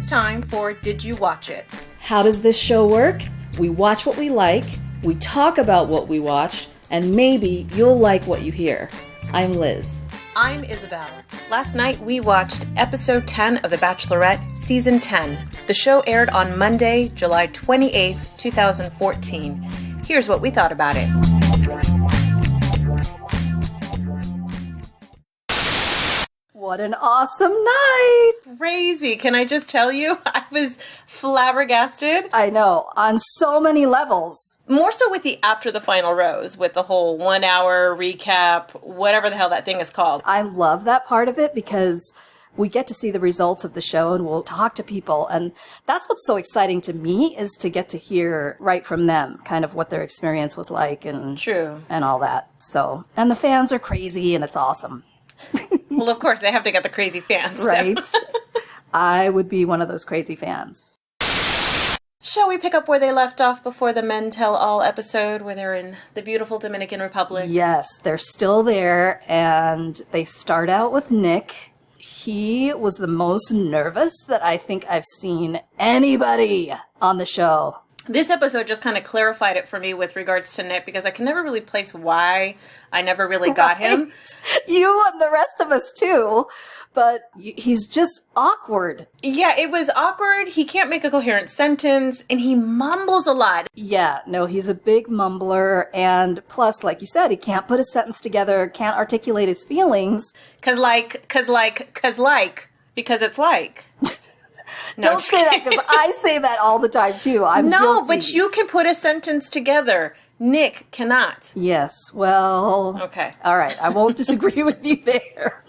It's time for Did You Watch It? How does this show work? We watch what we like, we talk about what we watched, and maybe you'll like what you hear. I'm Liz. I'm Isabel. Last night we watched episode 10 of The Bachelorette, season 10. The show aired on Monday, July 28th, 2014. Here's what we thought about it. What an awesome night! Crazy. Can I just tell you? I was flabbergasted. I know, on so many levels. More so with the after the final rose, with the whole 1 hour recap, whatever the hell that thing is called. I love that part of it because we get to see the results of the show and we'll talk to people. And that's what's so exciting to me, is to get to hear right from them kind of what their experience was like and True. And all that. So, and the fans are crazy and it's awesome. Well, of course, they have to get the crazy fans. So. Right? I would be one of those crazy fans. Shall we pick up where they left off before the Men Tell All episode, where they're in the beautiful Dominican Republic? Yes, they're still there, and they start out with Nick. He was the most nervous that I think I've seen anybody on the show. This episode just kind of clarified it for me with regards to Nick, because I can never really place why I never really got him. You and the rest of us too, but he's just awkward. Yeah, it was awkward. He can't make a coherent sentence, and he mumbles a lot. Yeah, no, he's a big mumbler, and plus, like you said, he can't put a sentence together, can't articulate his feelings. Because it's like. No, Don't say that, because I say that all the time too. I'm guilty. But you can put a sentence together. Nick cannot. Yes, well... Okay. All right, I won't disagree with you there.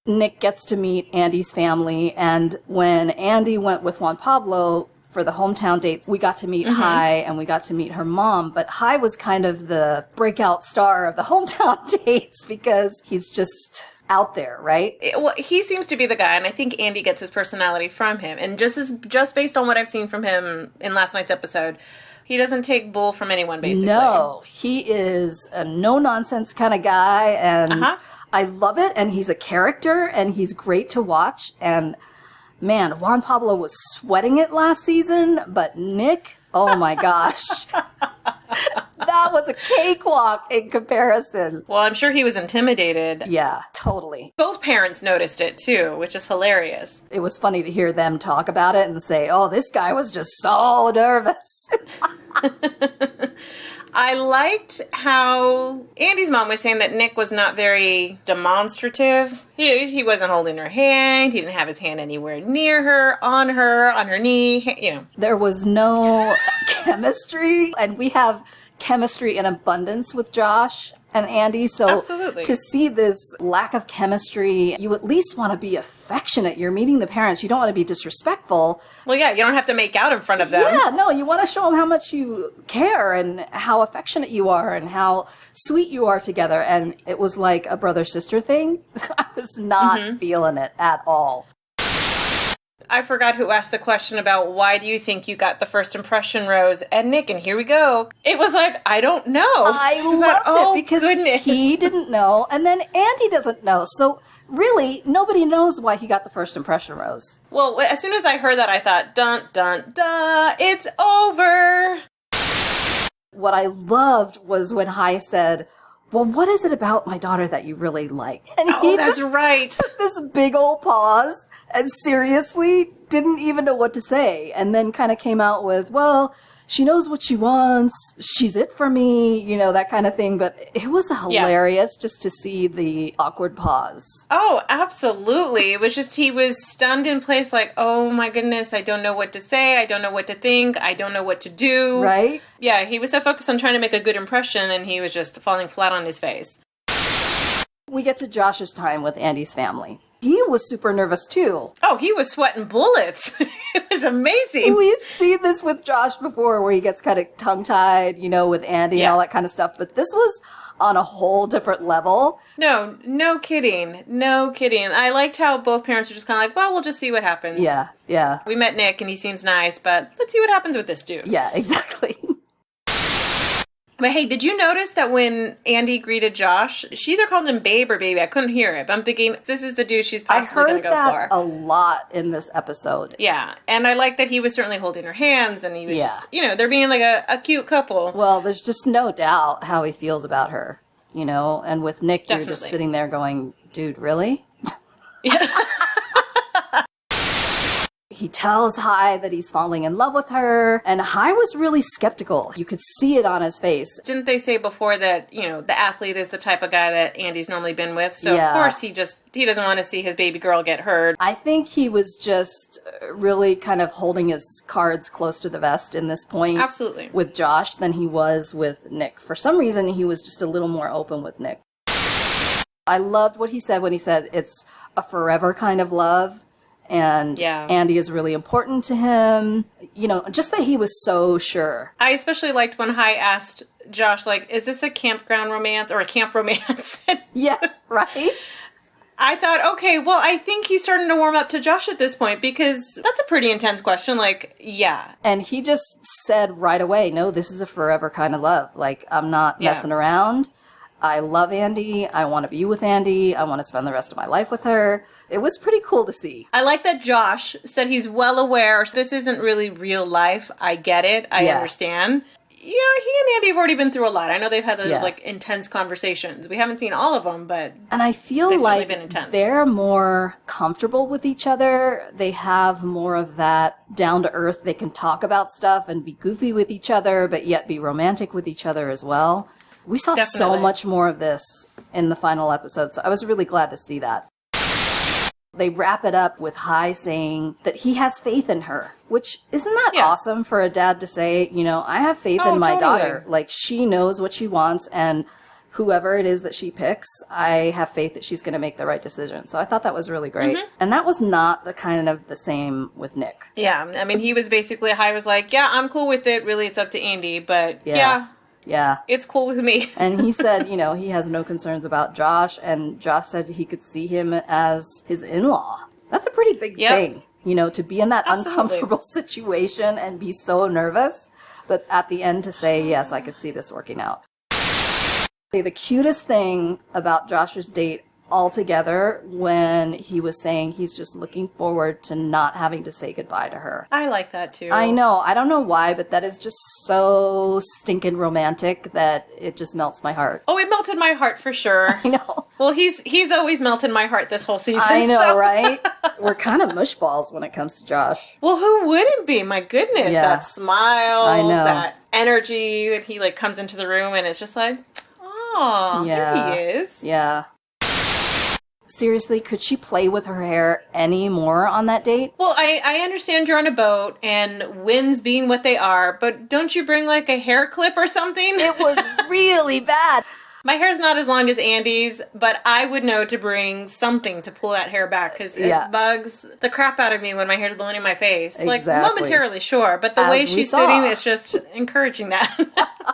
Nick gets to meet Andi's family, and when Andi went with Juan Pablo for the hometown date, we got to meet Hai, and we got to meet her mom, but Hai was kind of the breakout star of the hometown dates because he's just out there, right? Well, he seems to be the guy, and I think Andi gets his personality from him. And just based on what I've seen from him in last night's episode, he doesn't take bull from anyone, basically. No, he is a no-nonsense kind of guy, and I love it, and he's a character, and he's great to watch, and man, Juan Pablo was sweating it last season, but Nick, oh my gosh. That was a cakewalk in comparison. Well, I'm sure he was intimidated. Yeah, totally. Both parents noticed it, too, which is hilarious. It was funny to hear them talk about it and say, oh, this guy was just so nervous. I liked how Andi's mom was saying that Nick was not very demonstrative. He wasn't holding her hand. He didn't have his hand anywhere near her, on her knee, you know. There was no chemistry, and we have chemistry in abundance with Josh and Andi, so absolutely. To see this lack of chemistry, you at least want to be affectionate. You're meeting the parents. You don't want to be disrespectful. Well, yeah, you don't have to make out in front of them. Yeah, no, you want to show them how much you care and how affectionate you are and how sweet you are together. And it was like a brother-sister thing. I was not feeling it at all. I forgot who asked the question about why do you think you got the first impression rose and Nick, and here we go. It was like, I don't know. I loved it because he didn't know, and then Andi doesn't know. So really, nobody knows why he got the first impression rose. Well, as soon as I heard that, I thought, dun, dun, dun, it's over. What I loved was when Hai said, well, what is it about my daughter that you really like? And he that's just right. took this big old pause and seriously didn't even know what to say. And then kind of came out with, well, she knows what she wants. She's it for me, you know, that kind of thing. But it was hilarious just to see the awkward pause. Oh, absolutely. It was just, he was stunned in place like, oh my goodness, I don't know what to say. I don't know what to think. I don't know what to do. Right? Yeah, he was so focused on trying to make a good impression, and he was just falling flat on his face. We get to Josh's time with Andi's family. He was super nervous too. Oh, he was sweating bullets. It was amazing. We've seen this with Josh before where he gets kind of tongue-tied, you know, with Andi and all that kind of stuff. But this was on a whole different level. No kidding. No kidding. I liked how both parents were just kind of like, well, we'll just see what happens. Yeah. We met Nick and he seems nice, but let's see what happens with this dude. Yeah, exactly. But hey, did you notice that when Andi greeted Josh, she either called him babe or baby? I couldn't hear it, but I'm thinking, this is the dude she's possibly going to go for. I heard that a lot in this episode. Yeah, and I like that he was certainly holding her hands, and he was just, they're being like a cute couple. Well, there's just no doubt how he feels about her, and with Nick, Definitely. You're just sitting there going, dude, really? Yeah. He tells Hai that he's falling in love with her, and Hai was really skeptical. You could see it on his face. Didn't they say before that, the athlete is the type of guy that Andy's normally been with? So, of course, he doesn't want to see his baby girl get hurt. I think he was just really kind of holding his cards close to the vest in this point. Absolutely. With Josh than he was with Nick. For some reason, he was just a little more open with Nick. I loved what he said when he said it's a forever kind of love. And Andi is really important to him. Just that he was so sure. I especially liked when Hai asked Josh, is this a campground romance or a camp romance? Yeah, right? I thought, okay, well, I think he's starting to warm up to Josh at this point because that's a pretty intense question. Yeah. And he just said right away, no, this is a forever kind of love. I'm not messing around. I love Andi. I want to be with Andi. I want to spend the rest of my life with her. It was pretty cool to see. I like that Josh said he's well aware. This isn't really real life. I get it. I understand. He and Andi have already been through a lot. I know they've had intense conversations. We haven't seen all of them, but and I feel like been intense. They're more comfortable with each other. They have more of that down to earth. They can talk about stuff and be goofy with each other, but yet be romantic with each other as well. We saw so much more of this in the final episode, so I was really glad to see that. They wrap it up with Hai saying that he has faith in her, which isn't that awesome for a dad to say, I have faith in my daughter. She knows what she wants, and whoever it is that she picks, I have faith that she's going to make the right decision. So I thought that was really great. Mm-hmm. And that was not the same with Nick. Yeah, I mean, he was basically, Hai was like, yeah, I'm cool with it. Really, it's up to Andi, but Yeah. It's cool with me. And he said, he has no concerns about Josh, and Josh said he could see him as his in-law. That's a pretty big thing, to be in that uncomfortable situation and be so nervous, but at the end to say, yes, I could see this working out. The cutest thing about Josh's date altogether when he was saying he's just looking forward to not having to say goodbye to her. I like that too. I know. I don't know why, but that is just so stinking romantic that it just melts my heart. Oh, it melted my heart for sure. I know. Well, he's always melted my heart this whole season. I know, right? We're kind of mushballs when it comes to Josh. Well, who wouldn't be? My goodness, that smile, I know. That energy that he comes into the room and it's just oh, here he is. Yeah. Seriously, could she play with her hair any more on that date? Well, I understand you're on a boat and winds being what they are, but don't you bring a hair clip or something? It was really bad. My hair's not as long as Andi's, but I would know to bring something to pull that hair back because it bugs the crap out of me when my hair's blowing in my face. Exactly. Momentarily, sure, but the way she's sitting is just encouraging that.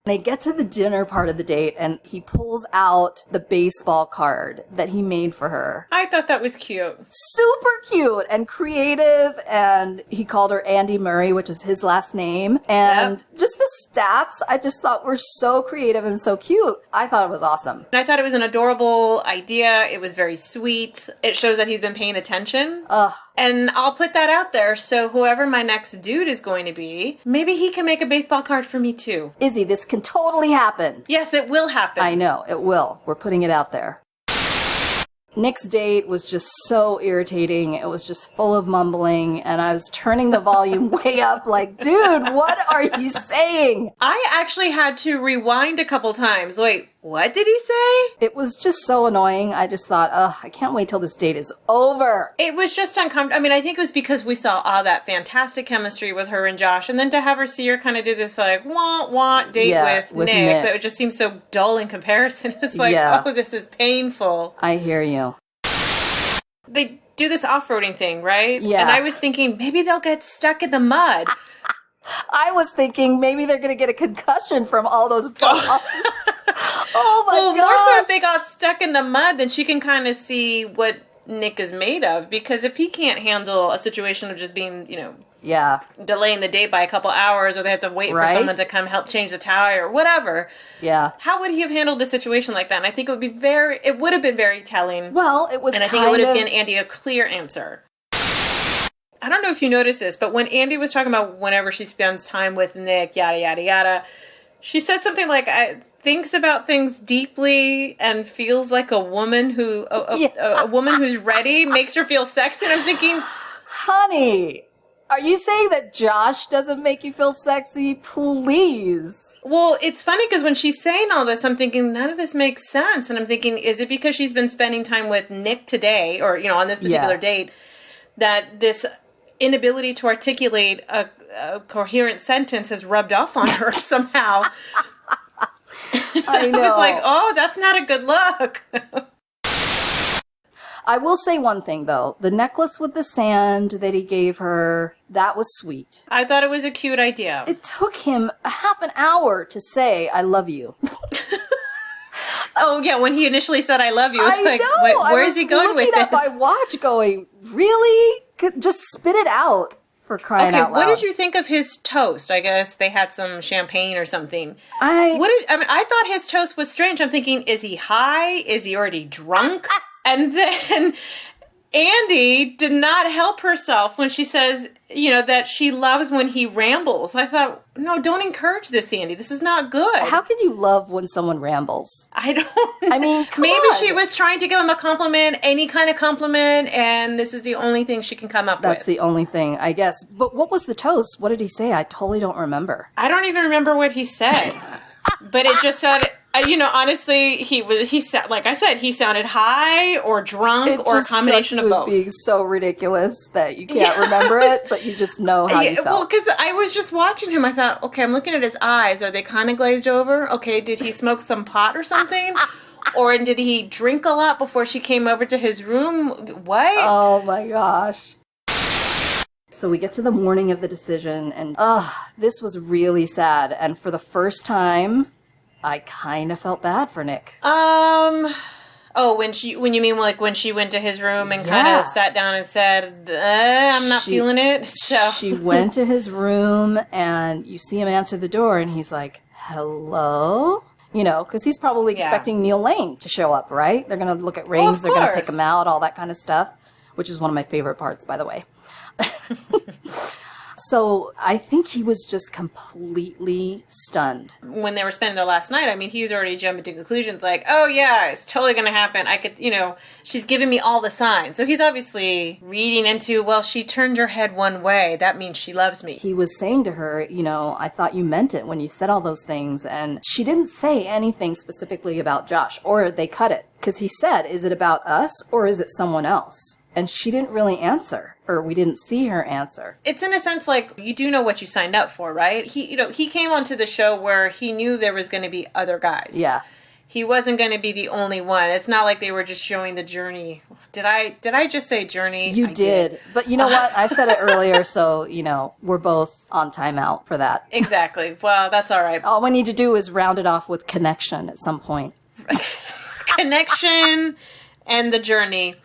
They get to the dinner part of the date, and he pulls out the baseball card that he made for her. I thought that was cute. Super cute and creative, and he called her Andi Murray, which is his last name. And just the stats, I just thought were so creative and so cute. I thought it was awesome. And I thought it was an adorable idea. It was very sweet. It shows that he's been paying attention. And I'll put that out there, so whoever my next dude is going to be, maybe he can make a baseball card for me too. Izzy, this can totally happen. Yes, it will happen. I know, it will. We're putting it out there. Nick's date was just so irritating. It was just full of mumbling, and I was turning the volume way up dude, what are you saying? I actually had to rewind a couple times. Wait, what did he say? It was just so annoying. I just thought, I can't wait till this date is over. It was just uncomfortable. I mean, I think it was because we saw all that fantastic chemistry with her and Josh, and then to have her see her kind of do this wah date with Nick, that it just seems so dull in comparison. It's oh, this is painful. I hear you. They do this off-roading thing, right? Yeah. And I was thinking, maybe they'll get stuck in the mud. I was thinking maybe they're going to get a concussion from all those bumps. Oh my god! Well, more so if they got stuck in the mud, then she can kind of see what Nick is made of. Because if he can't handle a situation of just being, Yeah. delaying the date by a couple hours, or they have to wait for someone to come help change the tire or whatever. Yeah. How would he have handled a situation like that? And I think it would have been very telling. Well, it was and I think it would have given Andi a clear answer. I don't know if you noticed this, but when Andi was talking about whenever she spends time with Nick, yada, yada, yada, she said something like, thinks about things deeply and feels like a woman a woman who's ready makes her feel sexy. And I'm thinking, honey, are you saying that Josh doesn't make you feel sexy? Please. Well, it's funny because when she's saying all this, I'm thinking none of this makes sense. And I'm thinking, is it because she's been spending time with Nick today or, on this particular date that this inability to articulate a coherent sentence has rubbed off on her somehow? I know. I was like, oh, that's not a good look. I will say one thing, though. The necklace with the sand that he gave her, that was sweet. I thought it was a cute idea. It took him a half an hour to say, I love you. Oh, yeah, when he initially said, I love you, it's like, where is he going with this? I was looking at my watch going, really? Just spit it out. For crying out loud. What did you think of his toast? I guess they had some champagne or something. I thought his toast was strange. I'm thinking, is he high? Is he already drunk? And then Andi did not help herself when she says, that she loves when he rambles. I thought, no, don't encourage this, Andi. This is not good. How can you love when someone rambles? I don't know. I mean, maybe she was trying to give him a compliment, any kind of compliment, and this is the only thing she can come up with. That's the only thing, I guess. But what was the toast? What did he say? I totally don't remember. I don't even remember what he said. But it just said, honestly, he like I said, he sounded high or drunk or a combination of both. It was being so ridiculous that you can't remember it, but you just know how you felt. Well, because I was just watching him. I thought, okay, I'm looking at his eyes. Are they kind of glazed over? Okay, did he smoke some pot or something? Or did he drink a lot before she came over to his room? What? Oh, my gosh. So we get to the morning of the decision, and this was really sad. And for the first time, I kind of felt bad for Nick. When you mean like when she went to his room and kind of sat down and said, I'm not feeling it. So she went to his room, and you see him answer the door, and he's like, hello? Because he's probably expecting Neil Lane to show up, right? They're going to look at rings, they're going to pick him out, all that kind of stuff, which is one of my favorite parts, by the way. So I think he was just completely stunned. When they were spending their last night, I mean, he was already jumping to conclusions like, oh yeah, it's totally going to happen. I could, she's giving me all the signs. So he's obviously reading into, well, she turned her head one way. That means she loves me. He was saying to her, I thought you meant it when you said all those things. And she didn't say anything specifically about Josh, or they cut it. Because he said, is it about us or is it someone else? And she didn't really answer, or we didn't see her answer. It's in a sense like you do know what you signed up for, right? He came onto the show where he knew there was going to be other guys. Yeah. He wasn't going to be the only one. It's not like they were just showing the journey. Did I just say journey? You did. But you know what? I said it earlier, so, we're both on timeout for that. Exactly. Well, that's all right. All we need to do is round it off with connection at some point. Connection and the journey.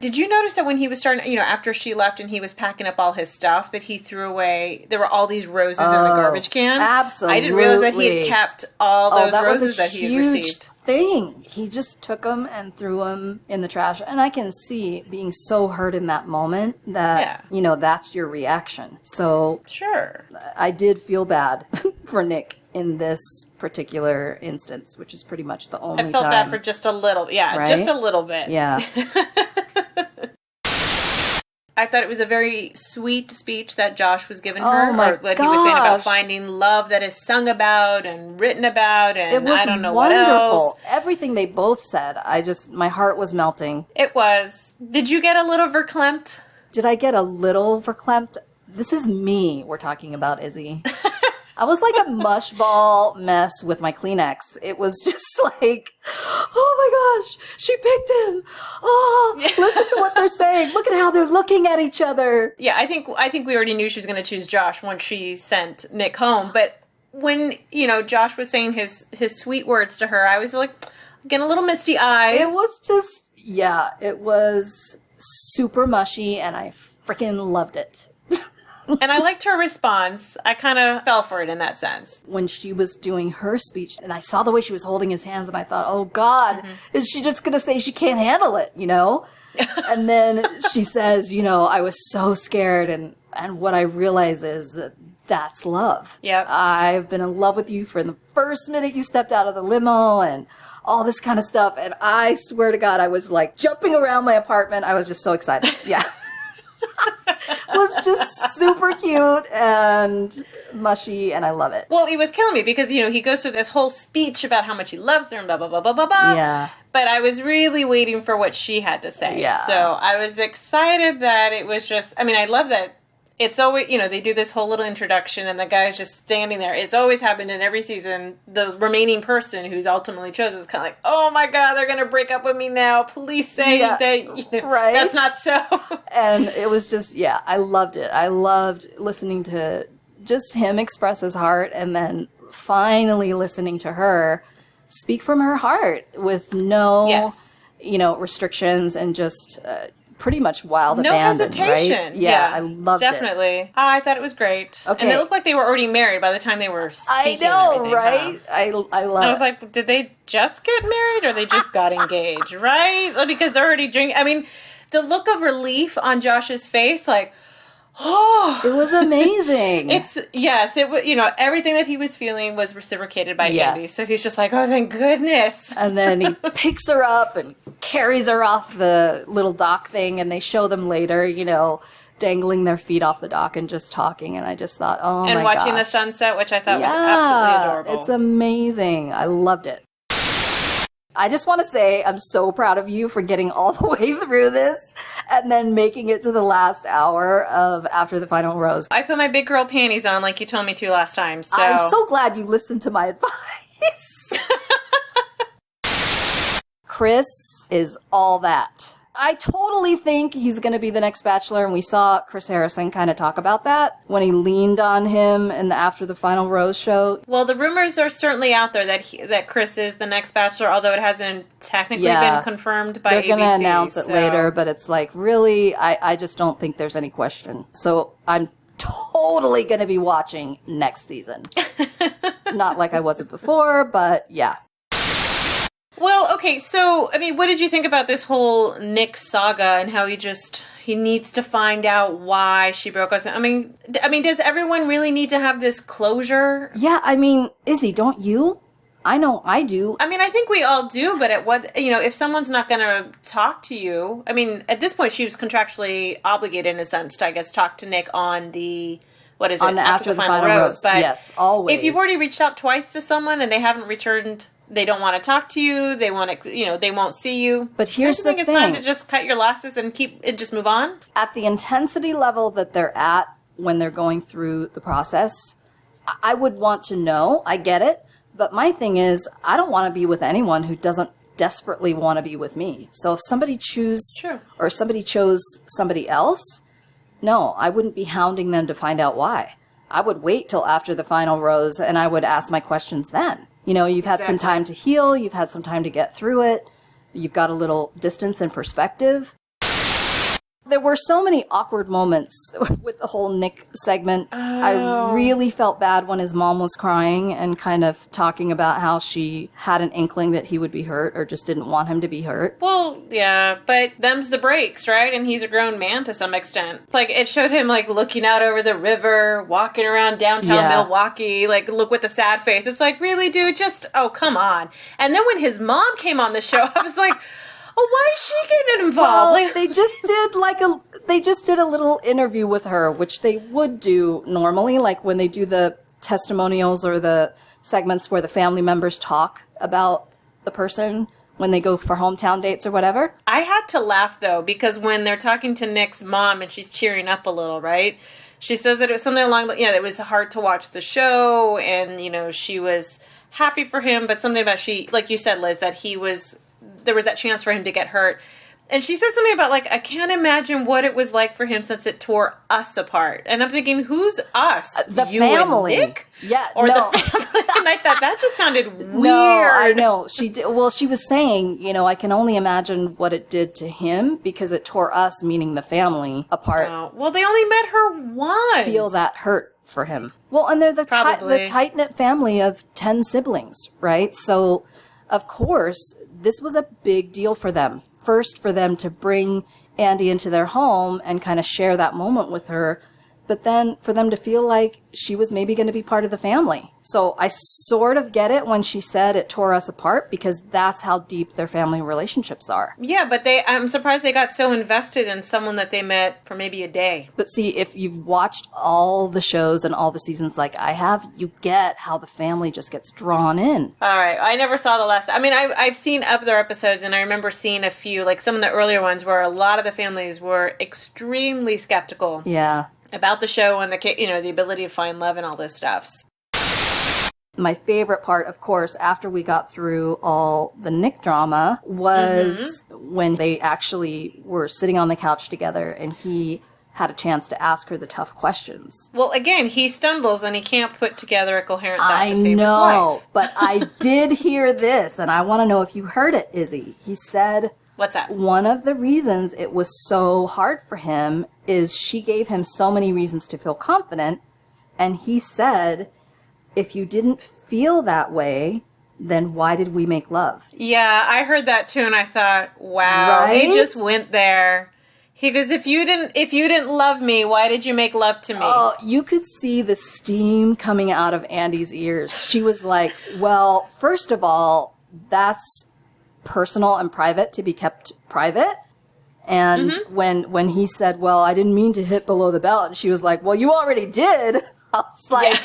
Did you notice that when he was starting, after she left and he was packing up all his stuff, that he threw away, there were all these roses in the garbage can? Absolutely. I didn't realize that he had kept all those roses that he had received. Thing. He just took them and threw them in the trash. And I can see being so hurt in that moment that, that's your reaction. So sure, I did feel bad for Nick in this particular instance, which is pretty much the only time. I felt that for just a little, right? Just a little bit. Yeah. I thought it was a very sweet speech that Josh was giving her. Oh my what he was saying about finding love that is sung about and written about, and I don't know wonderful. What else. Everything they both said, my heart was melting. It was. Did you get a little verklempt? Did I get a little verklempt? This is me we're talking about, Izzy. I was like a mush ball mess with my Kleenex. It was just like, oh my gosh, she picked him. Oh, listen to what they're saying. Look at how they're looking at each other. Yeah, I think we already knew she was going to choose Josh once she sent Nick home. But when, Josh was saying his sweet words to her, I was like, getting a little misty eye. It was just, it was super mushy, and I freaking loved it. And I liked her response. I kind of fell for it in that sense. When she was doing her speech, and I saw the way she was holding his hands, and I thought, oh God, is she just going to say she can't handle it, you know? And then she says, you know, I was so scared, and what I realize is that that's love. Yep. I've been in love with you from the first minute you stepped out of the limo, and all this kind of stuff. And I swear to God, I was like jumping around my apartment. I was just so excited. Yeah. It was just super cute and mushy, and I love it. Well, he was killing me because, you know, he goes through this whole speech about how much he loves her and blah, blah, blah, blah, blah, blah. Yeah. But I was really waiting for what she had to say. Yeah. So I was excited that it was just, I mean, I love that it's always, you know, they do this whole little introduction and the guy's just standing there. It's always happened in every season. The remaining person who's ultimately chosen is kind of like, oh my God, they're going to break up with me now. Please say that, you know, right? That's not so. And it was just, yeah, I loved it. I loved listening to just him express his heart, and then finally listening to her speak from her heart with no, you know, restrictions, and just pretty much wild abandon, hesitation. Right? Yeah, I loved definitely. it. I thought it was great. Okay. And it looked like they were already married by the time they were speaking. I know, and right? Wow. I love it. I was like, did they just get married or they just got engaged, right? Because they're already drinking. I mean, the look of relief on Josh's face, like, oh, it was amazing. It was, you know, everything that he was feeling was reciprocated by Andy. So he's just like, oh, thank goodness. And then he picks her up and carries her off the little dock thing, and they show them later, you know, dangling their feet off the dock and just talking. And I just thought, oh my gosh. And watching the sunset, which I thought was absolutely adorable. It's amazing. I loved it. I just want to say I'm so proud of you for getting all the way through this and then making it to the last hour of After the Final Rose. I put my big girl panties on like you told me to last time. So I'm so glad you listened to my advice. Chris is all that. I totally think he's going to be the next Bachelor, and we saw Chris Harrison kind of talk about that when he leaned on him in the After the Final Rose show. Well, the rumors are certainly out there that Chris is the next Bachelor, although it hasn't technically been confirmed by ABC. They're going to announce it later, but it's like, really, I just don't think there's any question. So I'm totally going to be watching next season. Not like I wasn't before, but yeah. Well, okay, so, I mean, what did you think about this whole Nick saga and how he needs to find out why she broke up? I mean, does everyone really need to have this closure? Yeah, I mean, Izzy, don't you? I know I do. I mean, I think we all do, but at what, you know, if someone's not going to talk to you, I mean, at this point, she was contractually obligated in a sense to, I guess, talk to Nick on the, what is it? On the After the Final Rose. But yes, always. If you've already reached out twice to someone and they haven't returned, they don't want to talk to you, they want to, you know, they won't see you. But here's the thing. Don't you think it's time to just cut your losses and just move on? At the intensity level that they're at when they're going through the process, I would want to know. I get it. But my thing is, I don't want to be with anyone who doesn't desperately want to be with me. So if somebody chose somebody else, no, I wouldn't be hounding them to find out why. I would wait till after the final rose and I would ask my questions then. You know, you've had some time to heal. You've had some time to get through it. You've got a little distance and perspective. There were so many awkward moments with the whole Nick segment. Oh. I really felt bad when his mom was crying and kind of talking about how she had an inkling that he would be hurt or just didn't want him to be hurt. Well, yeah, but them's the breaks, right? And he's a grown man to some extent. Like, it showed him, like, looking out over the river, walking around downtown Milwaukee, like, look with a sad face. It's like, really, dude? Just, oh, come on. And then when his mom came on the show, I was like... Oh, why is she getting involved? Well, they just did a little interview with her, which they would do normally, like when they do the testimonials or the segments where the family members talk about the person when they go for hometown dates or whatever. I had to laugh, though, because when they're talking to Nick's mom and she's tearing up a little, right? She says that it was something along the, it was hard to watch the show and, she was happy for him, but something about like you said, Liz, that there was that chance for him to get hurt. And she said something about, like, I can't imagine what it was like for him since it tore us apart. And I'm thinking, who's us? The you family. And Nick? Yeah, or no. the family? And I thought that just sounded weird. No, I know. She did. Well, she was saying, you know, I can only imagine what it did to him because it tore us, meaning the family, apart. Oh, well, they only met her once. Feel that hurt for him. Well, and they're the tight-knit family of 10 siblings, right? So, of course, this was a big deal for them. First, for them to bring Andi into their home and kind of share that moment with her, but then for them to feel like she was maybe going to be part of the family. So I sort of get it when she said it tore us apart, because that's how deep their family relationships are. Yeah, but I'm surprised they got so invested in someone that they met for maybe a day. But see, if you've watched all the shows and all the seasons like I have, you get how the family just gets drawn in. All right. I never saw the last. I mean, I've seen other episodes, and I remember seeing a few, like some of the earlier ones, where a lot of the families were extremely skeptical. Yeah. About the show and the ability to find love and all this stuff. My favorite part, of course, after we got through all the Nick drama, was when they actually were sitting on the couch together and he had a chance to ask her the tough questions. Well, again, he stumbles and he can't put together a coherent thought to save his life. I know, but I did hear this, and I want to know if you heard it, Izzy. He said... What's that? One of the reasons it was so hard for him is she gave him so many reasons to feel confident, and he said, if you didn't feel that way, then why did we make love? Yeah, I heard that too, and I thought, wow, right? He just went there. He goes, if you didn't love me, why did you make love to me? Oh, you could see the steam coming out of Andi's ears. She was like, well, first of all, that's personal and private to be kept private. And when he said, well, I didn't mean to hit below the belt, and she was like, well, you already did. I was like,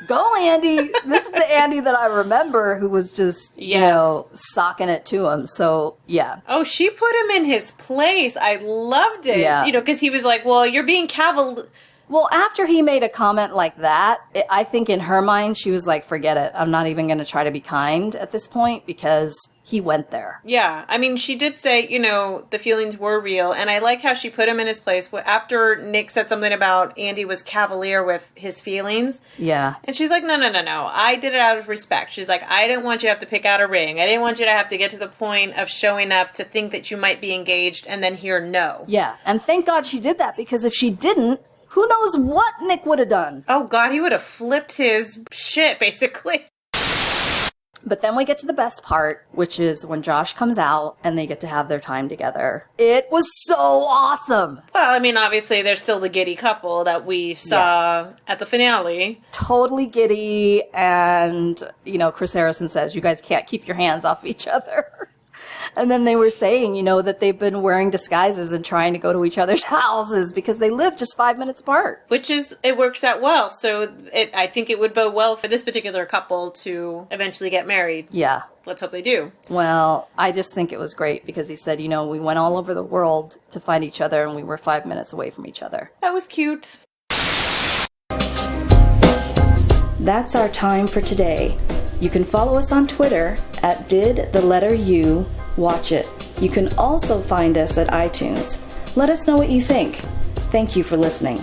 go, Andi. This is the Andi that I remember, who was just, you know, socking it to him. So, yeah. Oh, she put him in his place. I loved it. Yeah. You know, because he was like, well, you're being cavalier. Well, after he made a comment like that, I think in her mind, she was like, forget it. I'm not even going to try to be kind at this point, because he went there. Yeah. I mean, she did say, you know, the feelings were real. And I like how she put him in his place. After Nick said something about Andi was cavalier with his feelings. Yeah. And she's like, no. I did it out of respect. She's like, I didn't want you to have to pick out a ring. I didn't want you to have to get to the point of showing up to think that you might be engaged and then hear no. Yeah. And thank God she did that, because if she didn't, who knows what Nick would have done? Oh, God, he would have flipped his shit, basically. But then we get to the best part, which is when Josh comes out and they get to have their time together. It was so awesome. Well, I mean, obviously, there's still the giddy couple that we saw at the finale. Totally giddy. And, you know, Chris Harrison says, you guys can't keep your hands off each other. And then they were saying, you know, that they've been wearing disguises and trying to go to each other's houses because they live just 5 minutes apart. Which it works out well. So I think it would bode well for this particular couple to eventually get married. Yeah. Let's hope they do. Well, I just think it was great because he said, you know, we went all over the world to find each other and we were 5 minutes away from each other. That was cute. That's our time for today. You can follow us on Twitter at @didthelletteru. Watch it. You can also find us at iTunes. Let us know what you think. Thank you for listening.